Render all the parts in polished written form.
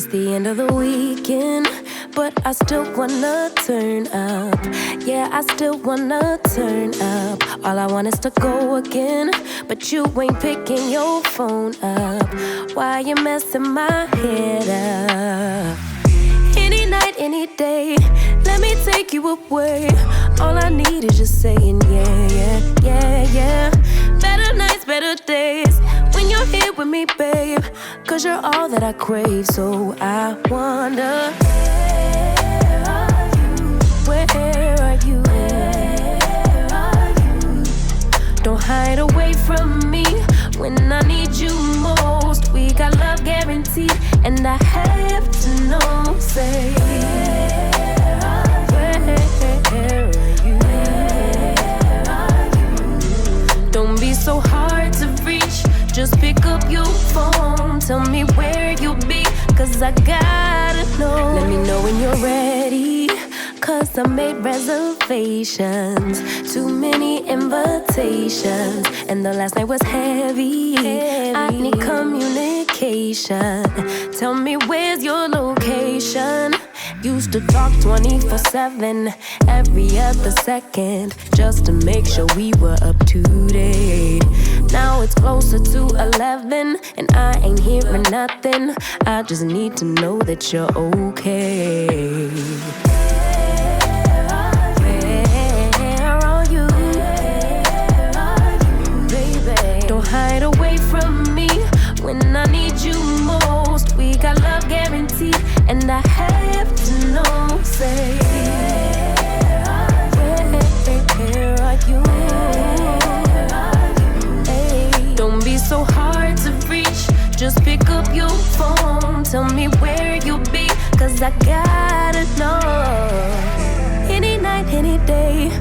the end of the weekend, but I still wanna turn up. Yeah, I still wanna turn up. All I want is to go again, but you ain't picking your phone up. Why you messing my head up? Any night, any day, let me take you away. All I need is just saying yeah, yeah, yeah, yeah. Better nights, better days, when you're here with me, babe. Cause you're all that I crave, so I wonder, where are you? Where are you? Don't hide away from me when I need you most. We got love guaranteed, and I have to know, say, where are you? Don't be so hard to reach, just pick up your phone. Tell me where you'll be, cause I gotta know. Let me know when you're ready, cause I made reservations. Too many invitations, and the last night was heavy. I need communication. Tell me where's your location. Used to talk 24/7, every other second, just to make sure we were up to date. Now it's closer to 11, and I ain't hearing nothing. I just need to know that you're okay. Hide away from me when I need you most. We got love guaranteed, and I have to know, say, where are you? Hey, don't be so hard to reach, just pick up your phone. Tell me where you'll be, cause I gotta know. Any night, any day,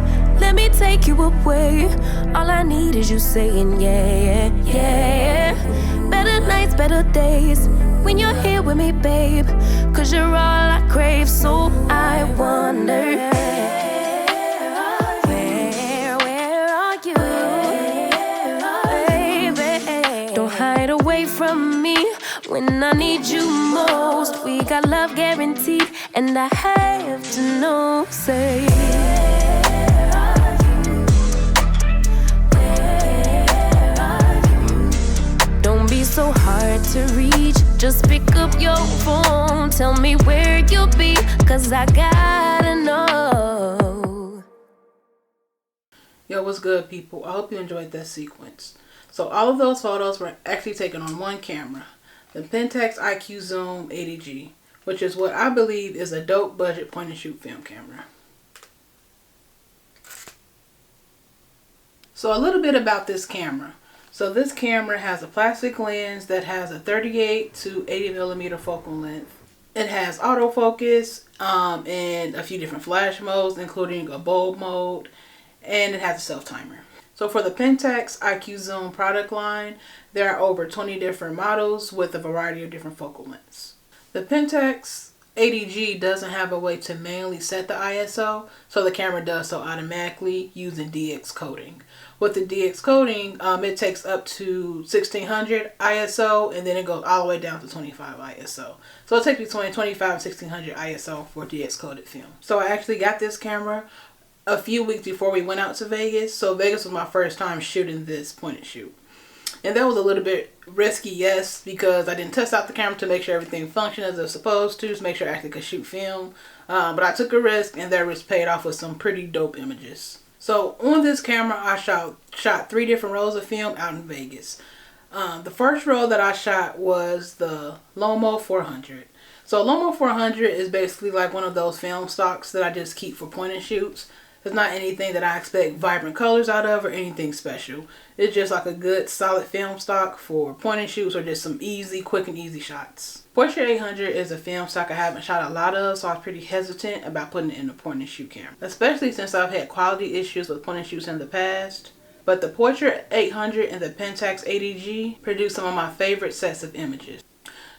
let me take you away. All I need is you saying yeah, yeah, yeah. Better nights, better days, when you're here with me, babe. Cause you're all I crave, so I wonder, where are you? Baby, don't hide away from me when I need you most. We got love guaranteed, and I have to know, say, so hard to reach, just pick up your phone. Tell me where you'll be, cause I gotta know. Yo, what's good, people? I hope you enjoyed that sequence. So all of those photos were actually taken on one camera, the Pentax Iq Zoom 80G, which is what I believe is a dope budget point and shoot film camera. So a little bit about this camera. So this camera has a plastic lens that has a 38 to 80 millimeter focal length. It has autofocus and a few different flash modes, including a bulb mode, and it has a self timer. So for the Pentax Iq Zoom product line, there are over 20 different models with a variety of different focal lengths. The Pentax 80G doesn't have a way to manually set the ISO, so the camera does so automatically using DX coding. With the DX coding, it takes up to 1600 ISO, and then it goes all the way down to 25 ISO. So it takes between 25 and 1600 ISO for DX coded film. So I actually got this camera a few weeks before we went out to Vegas. So Vegas was my first time shooting this point and shoot. And that was a little bit risky, yes, because I didn't test out the camera to make sure everything functioned as it was supposed to make sure I actually could shoot film. But I took a risk, and that risk paid off with some pretty dope images. So on this camera, I shot 3 different rolls of film out in Vegas. The first roll that I shot was the Lomo 400. So Lomo 400 is basically like one of those film stocks that I just keep for point and shoots. It's not anything that I expect vibrant colors out of or anything special. It's just like a good solid film stock for point and shoots or just some easy, quick and easy shots. Portra 800 is a film stock I haven't shot a lot of, so I was pretty hesitant about putting it in a point and shoot camera, especially since I've had quality issues with point and shoots in the past. But the Portra 800 and the Pentax 80G produce some of my favorite sets of images.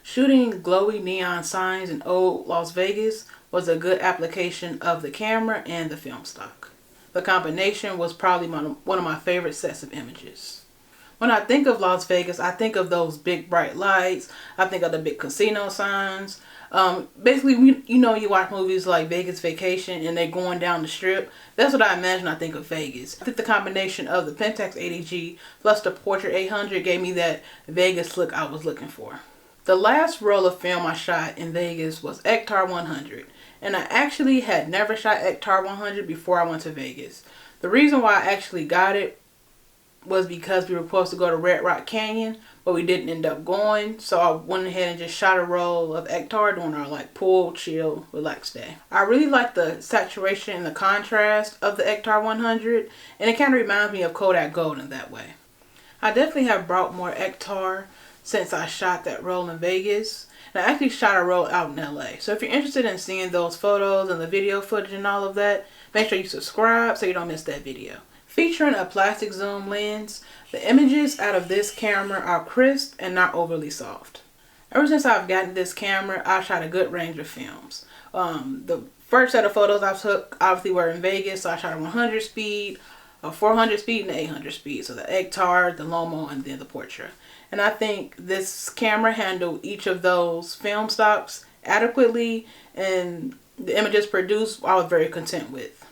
Shooting glowy neon signs in old Las Vegas was a good application of the camera and the film stock. The combination was probably one of my favorite sets of images. When I think of Las Vegas, I think of those big bright lights. I think of the big casino signs. Basically, you watch movies like Vegas Vacation and they're going down the strip. That's what I imagine I think of Vegas. I think the combination of the Pentax ADG plus the Portra 800 gave me that Vegas look I was looking for. The last roll of film I shot in Vegas was ektar 100. And I actually had never shot ektar 100 before I went to Vegas. The reason why I actually got it was because we were supposed to go to Red Rock Canyon, but we didn't end up going. So I went ahead and just shot a roll of ektar during our pool, chill, relax day. I really like the saturation and the contrast of the ektar 100, and it kind of reminds me of Kodak Gold in that way. I definitely have brought more ektar since I shot that roll in Vegas. And I actually shot a roll out in LA. So if you're interested in seeing those photos and the video footage and all of that, make sure you subscribe so you don't miss that video. Featuring a plastic zoom lens, the images out of this camera are crisp and not overly soft. Ever since I've gotten this camera, I've shot a good range of films. The first set of photos I took obviously were in Vegas, so I shot a 100 speed, a 400 speed, and an 800 speed. So the ektar, the Lomo, and then the portra. And I think this camera handled each of those film stocks adequately, and the images produced I was very content with.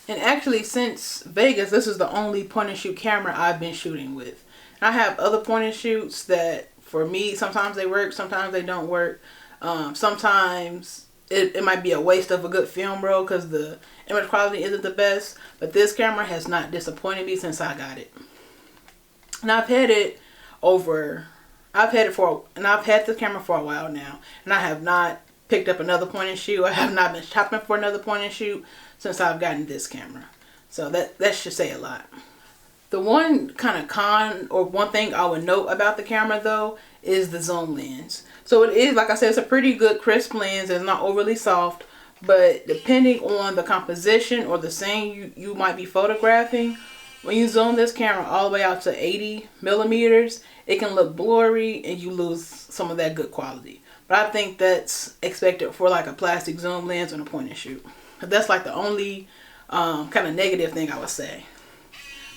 And actually, since Vegas, this is the only point and shoot camera I've been shooting with. I have other point and shoots that, for me, sometimes they work, sometimes they don't work. Sometimes it might be a waste of a good film roll because the image quality isn't the best. But this camera has not disappointed me since I got it. And I've had this camera for a while now, and I have not picked up another point and shoot. I have not been shopping for another point and shoot since I've gotten this camera. So that should say a lot. The one kind of con, or one thing I would note about the camera though, is the zoom lens. So it is, like I said, it's a pretty good crisp lens. It's not overly soft, but depending on the composition or the scene you might be photographing, when you zoom this camera all the way out to 80 millimeters, it can look blurry and you lose some of that good quality. But I think that's expected for a plastic zoom lens on a point and shoot. That's the only kind of negative thing I would say.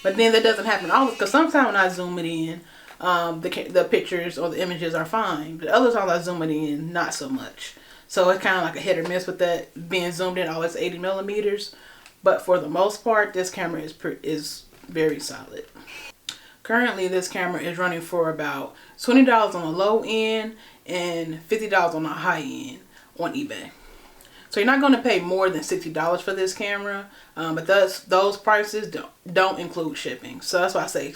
But then that doesn't happen always, because sometimes when I zoom it in, the pictures or the images are fine. But other times I zoom it in, not so much. So it's kind of like a hit or miss with that being zoomed in always 80 millimeters. But for the most part, this camera is very solid. Currently, this camera is running for about $20 on the low end and $50 on the high end on eBay. So you're not going to pay more than $60 for this camera, but those prices don't include shipping. So that's why I say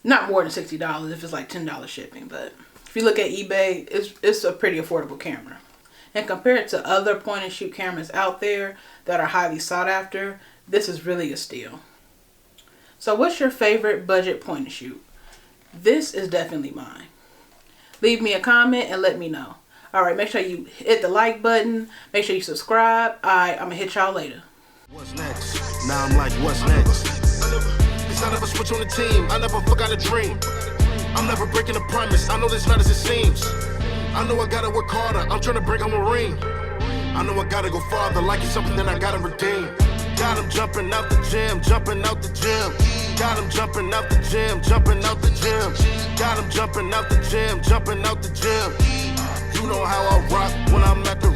not more than $60 if it's $10 shipping. But if you look at eBay, it's a pretty affordable camera. And compared to other point and shoot cameras out there that are highly sought after, this is really a steal. So what's your favorite budget point and shoot? This is definitely mine. Leave me a comment and let me know. Alright, make sure you hit the like button. Make sure you subscribe. Alright, I'm going to hit y'all later. What's next? Now I'm like, what's next? Cause I never switch on the team. I never forgot a dream. I'm never breaking a promise. I know this not as it seems. I know I gotta work harder. I'm trying to bring home a ring. I know I gotta go farther. Like it's something that I gotta redeem. Got him jumping out the gym, jumping out the gym. Got him jumping out the gym, jumping out the gym. Got him jumping out the gym, jumping out the gym. You know how I rock when I'm at the